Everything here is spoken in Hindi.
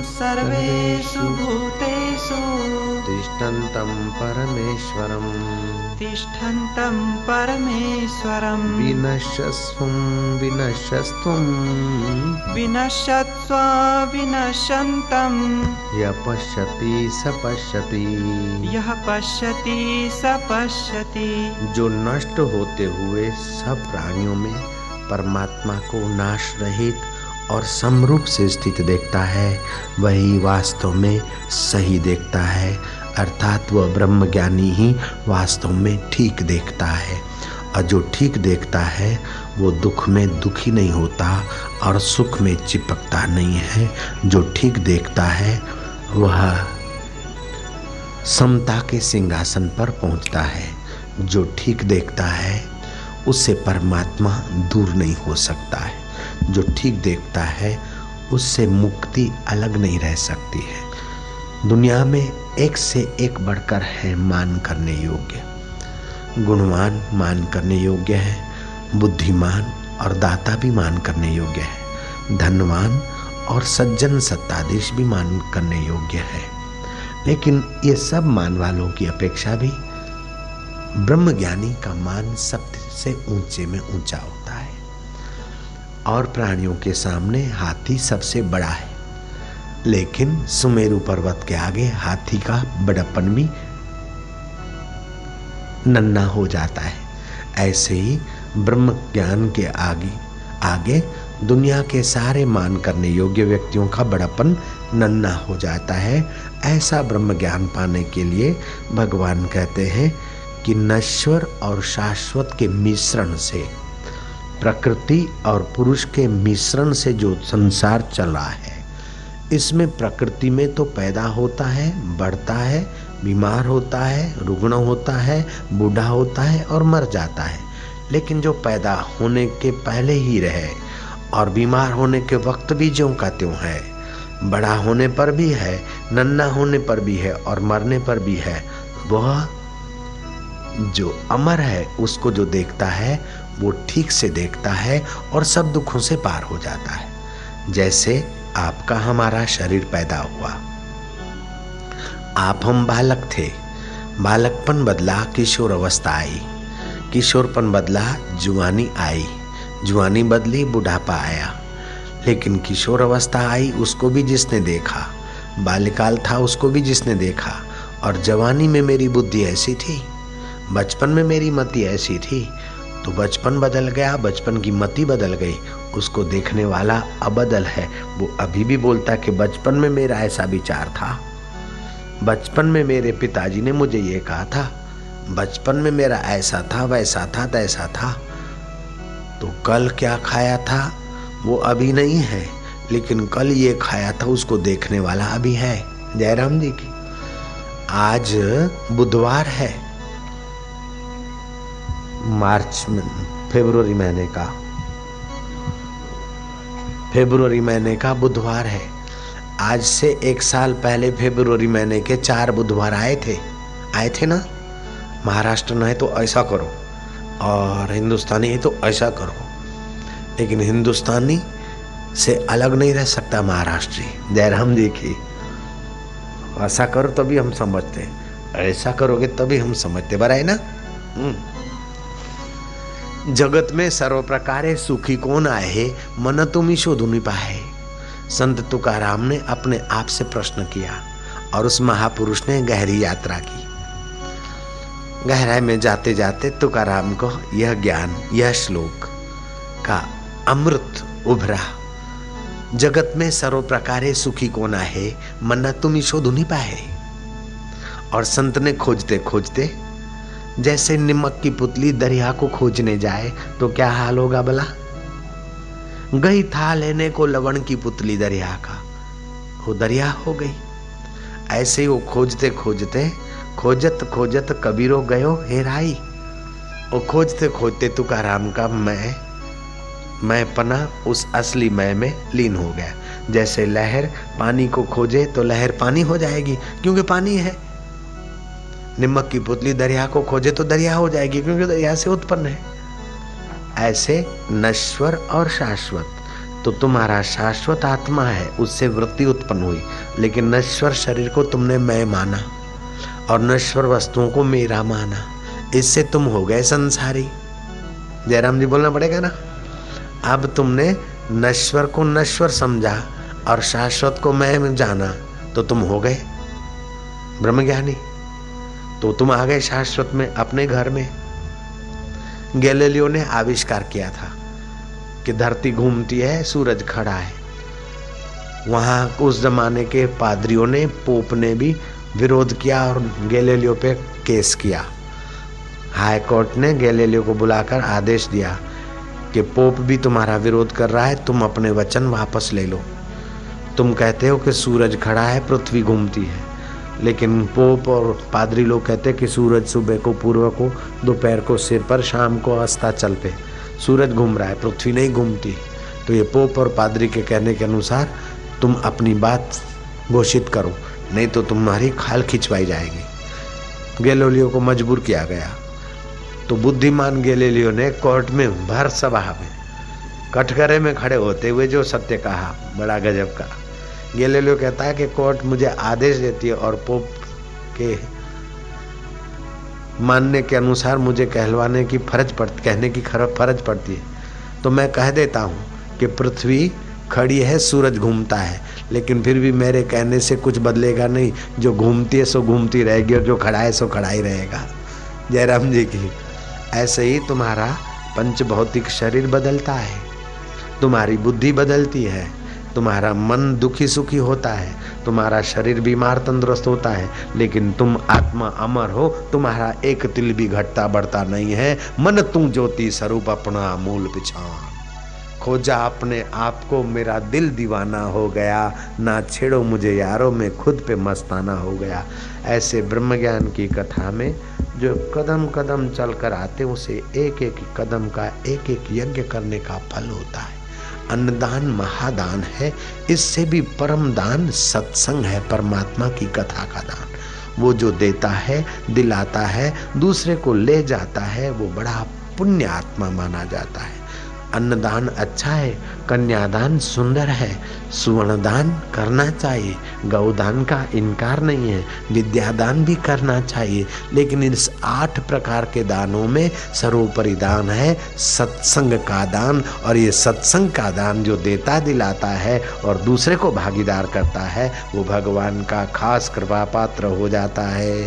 सर्वेषु भूतेषु तिष्ठन्तं परमेश्वरं विनश्यस्वं विनश्यत्स्व विनश्यन्तं यः पश्यति स पश्यति यः पश्यति स पश्यति। जो नष्ट होते हुए सब प्राणियों में परमात्मा को नाश रहित और समरूप से स्थित देखता है, वही वास्तव में सही देखता है, अर्थात वह ब्रह्मज्ञानी ही वास्तव में ठीक देखता है। और जो ठीक देखता है वो दुख में दुखी नहीं होता और सुख में चिपकता नहीं है। जो ठीक देखता है वह समता के सिंहासन पर पहुंचता है। जो ठीक देखता है उससे परमात्मा दूर नहीं हो सकता है। जो ठीक देखता है उससे मुक्ति अलग नहीं रह सकती है। दुनिया में एक से एक बढ़कर है मान करने योग्य, गुणवान मान करने योग्य है, बुद्धिमान और दाता भी मान करने योग्य है, धनवान और सज्जन सत्ताधीश भी मान करने योग्य है। लेकिन ये सब मान वालों की अपेक्षा भी ब्रह्मज्ञानी का मान सबसे ऊंचे में ऊंचा होता है। और प्राणियों के सामने हाथी सबसे बड़ा है, लेकिन सुमेरु पर्वत के आगे हाथी का बड़प्पन भी नन्हा हो जाता है। ऐसे ही ब्रह्म ज्ञान के आगे दुनिया के सारे मान करने योग्य व्यक्तियों का बड़प्पन नन्हा हो जाता है। ऐसा ब्रह्म ज्ञान पाने के लिए भगवान कहते हैं कि नश्वर और शाश्वत के मिश्रण से, प्रकृति और पुरुष के मिश्रण से जो संसार चला है, इसमें प्रकृति में तो पैदा होता है, बढ़ता है, बीमार होता है, रुग्ण होता है, बूढ़ा होता है और मर जाता है। लेकिन जो पैदा होने के पहले ही रहे और बीमार होने के वक्त भी ज्यों का त्यों है, बड़ा होने पर भी है, नन्हा होने पर भी है और मरने पर भी है, वह जो अमर है उसको जो देखता है वो ठीक से देखता है और सब दुखों से पार हो जाता है। जैसे आपका हमारा शरीर पैदा हुआ, आप हम बालक थे, बालकपन बदला किशोर अवस्था आई, किशोरपन बदला जुआनी आई, जुआनी बदली बुढ़ापा आया। लेकिन किशोर अवस्था आई उसको भी जिसने देखा, बाल्यकाल था उसको भी जिसने देखा, और जवानी में मेरी बुद्धि ऐसी थी, बचपन में मेरी मति ऐसी थी, तो बचपन बदल गया, बचपन की मति बदल गई, उसको देखने वाला अबदल है। वो अभी भी बोलता कि बचपन में मेरा ऐसा विचार था, बचपन में मेरे पिताजी ने मुझे ये कहा था, बचपन में मेरा ऐसा था, वैसा था, तैसा था। तो कल क्या खाया था वो अभी नहीं है, लेकिन कल ये खाया था उसको देखने वाला अभी है। जयराम जी की आज बुधवार है, मार्च में फरवरी महीने का बुधवार है। आज से 1 साल पहले फरवरी महीने के 4 बुधवार आए थे ना। महाराष्ट्र न है तो ऐसा करो और हिंदुस्तानी है तो ऐसा करो, लेकिन हिंदुस्तानी से अलग नहीं रह सकता महाराष्ट्री। जयराम जी की ऐसा करो तभी हम समझते, ऐसा करोगे तभी हम समझते, बरा है ना। जगत में सर्व प्रकारे सुखी कौन आहे, मन तुम्ही शोधून पाहे। संत तुकाराम ने अपने आप से प्रश्न किया और उस महापुरुष ने गहरी यात्रा की। गहराई में जाते जाते तुकाराम को यह ज्ञान, यह श्लोक का अमृत उभरा। जगत में सर्व प्रकारे सुखी कौन आहे, मन तुम्ही शोधून पाहे। और संत ने खोजते खोजते, जैसे निमक की पुतली दरिया को खोजने जाए तो क्या हाल होगा भला। गई था लेने को लवण की पुतली दरिया का, वो दरिया हो गई। ऐसे ही वो खोजते खोजते, खोजत खोजत कबीरो गयो हेराई। वो खोजते खोजते तुकाराम का मैं पना उस असली मैं में लीन हो गया। जैसे लहर पानी को खोजे तो लहर पानी हो जाएगी क्योंकि पानी है, निमक की पुतली दरिया को खोजे तो दरिया हो जाएगी क्योंकि दरिया से उत्पन्न है। ऐसे नश्वर और शाश्वत, तो तुम्हारा शाश्वत आत्मा है, उससे वृत्ति उत्पन्न हुई, लेकिन नश्वर शरीर को तुमने मैं माना और नश्वर वस्तुओं को मेरा माना, इससे तुम हो गए संसारी। जयराम जी बोलना पड़ेगा ना। अब तुमने नश्वर को नश्वर समझा और शाश्वत को मैं जाना, तो तुम हो गए ब्रह्मज्ञानी। तो तुम आ गए शाश्वत में, अपने घर में। गैलीलियो ने आविष्कार किया था कि धरती घूमती है, सूरज खड़ा है। वहां उस जमाने के पादरियों ने, पोप ने भी विरोध किया और गैलीलियो पे केस किया। हाई कोर्ट ने गैलीलियो को बुलाकर आदेश दिया कि पोप भी तुम्हारा विरोध कर रहा है, तुम अपने वचन वापस ले लो। तुम कहते हो कि सूरज खड़ा है, पृथ्वी घूमती है, लेकिन पोप और पादरी लोग कहते हैं कि सूरज सुबह को पूर्व को, दोपहर को सिर पर, शाम को अस्ताचल पे सूरज घूम रहा है, पृथ्वी नहीं घूमती। तो ये पोप और पादरी के कहने के अनुसार तुम अपनी बात घोषित करो, नहीं तो तुम्हारी खाल खिंचवाई जाएगी। गैलीलियो को मजबूर किया गया। तो बुद्धिमान गैलीलियो ने कोर्ट में, भर सभा में, कटघरे में खड़े होते हुए जो सत्य कहा, बड़ा गजब का। गैलीलियो कहता है कि कोर्ट मुझे आदेश देती है और पोप के मानने के अनुसार मुझे कहने की फर्ज पड़ती है। तो मैं कह देता हूँ कि पृथ्वी खड़ी है, सूरज घूमता है, लेकिन फिर भी मेरे कहने से कुछ बदलेगा नहीं। जो घूमती है सो घूमती रहेगी और जो खड़ा है सो खड़ा ही रहेगा। जयराम जी की। ऐसे ही तुम्हारा पंच भौतिक शरीर बदलता है, तुम्हारी बुद्धि बदलती है, तुम्हारा मन दुखी सुखी होता है, तुम्हारा शरीर बीमार तंदुरुस्त होता है, लेकिन तुम आत्मा अमर हो। तुम्हारा एक तिल भी घटता बढ़ता नहीं है। मन तू ज्योति स्वरूप अपना मूल पिछान, खोजा अपने आप को मेरा दिल दीवाना हो गया, ना छेड़ो मुझे यारों में खुद पे मस्ताना हो गया। ऐसे ब्रह्मज्ञान की कथा में जो कदम कदम चल कर आते, उसे एक एक कदम का एक एक यज्ञ करने का फल होता है। अन्नदान महादान है, इससे भी परम दान सत्संग है, परमात्मा की कथा का दान। वो जो देता है, दिलाता है, दूसरे को ले जाता है, वो बड़ा पुण्य आत्मा माना जाता है। अन्नदान अच्छा है, कन्यादान सुंदर है, सुवर्णदान करना चाहिए, गौदान का इनकार नहीं है, विद्यादान भी करना चाहिए, लेकिन इस 8 प्रकार के दानों में सर्वोपरि दान है सत्संग का दान। और ये सत्संग का दान जो देता दिलाता है और दूसरे को भागीदार करता है, वो भगवान का खास कृपा पात्र हो जाता है।